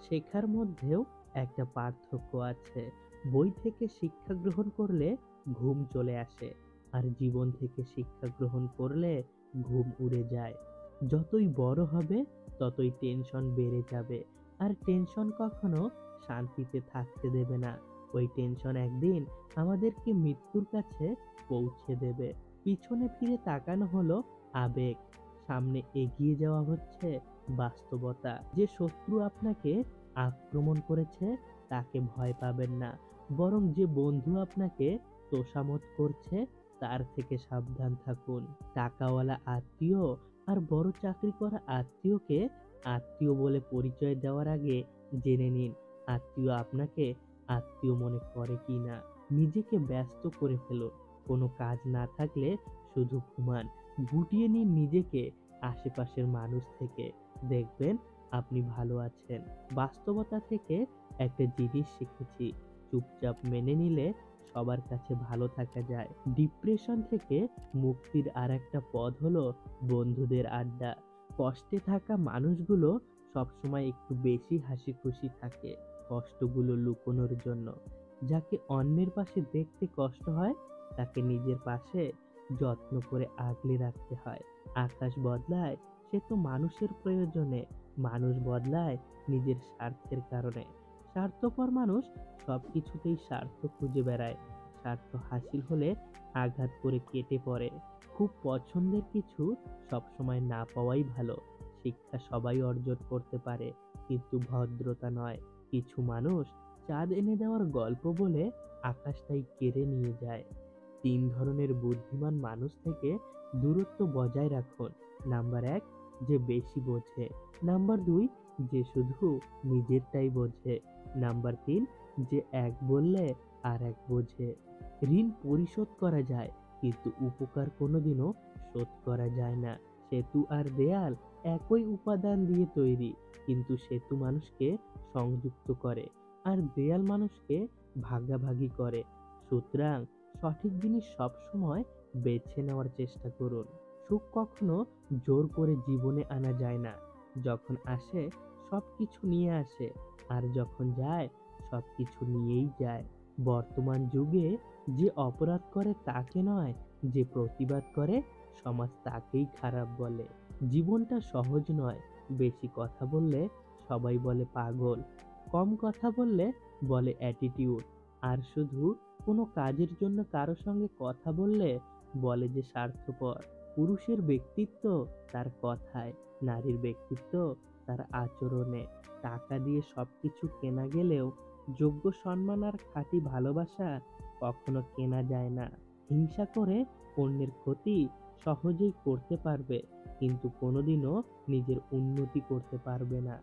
শেখার মধ্যেও একটা পার্থক্য আছে। বই থেকে শিক্ষা গ্রহণ করলে ঘুম চলে আসে, আর জীবন থেকে শিক্ষা গ্রহণ করলে ঘুম উড়ে যায়। যতই বড় হবে ততই টেনশন বেড়ে যাবে, আর টেনশন কখনো শান্তিতে থাকতে দেবে না। ওই টেনশন একদিন আমাদেরকে মৃত্যুর কাছে পৌঁছে দেবে। পিছনে ফিরে তাকানো হলো আবেগ, সামনে এগিয়ে যাওয়া হচ্ছে বাস্তবতা। যে শত্রু আপনাকে আক্রমণ করেছে তাকে ভয় পাবেন না, বরং যে বন্ধু আপনাকে তোষামত করছে তার থেকে সাবধান থাকুন। টাকাওয়ালা আত্মীয় আর বড় চাকরি করা আত্মীয়কে আত্মীয় বলে পরিচয় দেওয়ার আগে জেনে নিন আত্মীয় আপনাকে আত্মীয় মনে করে কিনা। নিজেকে ব্যস্ত করে ফেলুন, কোনো কাজ না থাকলে শুধু ঘুমান। গুটিয়ে নিন নিজেকে আশেপাশের মানুষ থেকে, দেখবেন আপনি ভালো আছেন। বাস্তবতা থেকে একটা জিনিস শিখেছি, চুপচাপ মেনে নিলে সবার কাছে ভালো থাকা যায়। ডিপ্রেশন থেকে মুক্তির আর একটা পথ হলো বন্ধুদের আড্ডা। কষ্টে থাকা মানুষগুলো সবসময় একটু বেশি হাসি খুশি থাকে কষ্টগুলো লুকোনোর জন্য। যাকে অন্যের পাশে দেখতে কষ্ট হয় তাকে নিজের পাশে যত্ন করে আগলে রাখতে হয়। আকাশ বদলায় সে তো মানুষের প্রয়োজনে, মানুষ বদলায় নিজের স্বার্থের কারণে। স্বার্থপর মানুষ সবকিছুতেই স্বার্থ খুঁজে বেড়ায়, স্বার্থ হাসিল হলে আঘাত করে কেটে পড়ে। খুব পছন্দের কিছু সবসময় না পাওয়াই ভালো। শিক্ষা সবাই অর্জন করতে পারে, কিন্তু ভদ্রতা নয়। কিছু মানুষ চাঁদ এনে দেওয়ার গল্প বলে আকাশটাই কেড়ে নিয়ে যায়। ৩ ধরনের বুদ্ধিমান মানুষ থেকে দূরত্ব বজায় রাখুন। নাম্বার ১, যে বেশি বোঝে। নাম্বার ২, যে শুধু নিজেরটাই বোঝে। নাম্বার ৩, যে এক বললে আর এক বোঝে। ঋণ পরিশোধ করা যায়, কিন্তু উপকার কোনোদিনও শোধ করা যায় না। সেতু আর দেয়াল একই উপাদান দিয়ে তৈরি, কিন্তু সেতু মানুষকে সংযুক্ত করে, আর দেয়াল মানুষকে ভাগাভাগি করে। সুতরাং সঠিক জিনিস সবসময় বেছে নেওয়ার চেষ্টা করুন। সুখ কখনো জোর করে জীবনে আনা যায় না। যখন আসে সবকিছু নিয়ে আসে, আর যখন যায় সবকিছু নিয়েই যায়। বর্তমান যুগে যে অপরাধ করে তাকে নয়, যে প্রতিবাদ করে সমাজ তাকেই খারাপ বলে। জীবনটা সহজ নয়, বেশি কথা বললে সবাই বলে পাগল, কম কথা বললে বলে অ্যাটিটিউড, আর শুধু কোনো কাজের জন্য কারো সঙ্গে কথা বললে বলে যে স্বার্থপর। পুরুষের ব্যক্তিত্ব তার কথায়, নারীর ব্যক্তিত্ব তার আচরণে। টাকা দিয়ে সবকিছু কেনা গেলেও যোগ্য সম্মান আর খাঁটি ভালোবাসা কখনো কেনা যায় না। হিংসা করে অন্যের ক্ষতি সহজেই করতে পারবে, কিন্তু কোনোদিনও নিজের উন্নতি করতে পারবে না।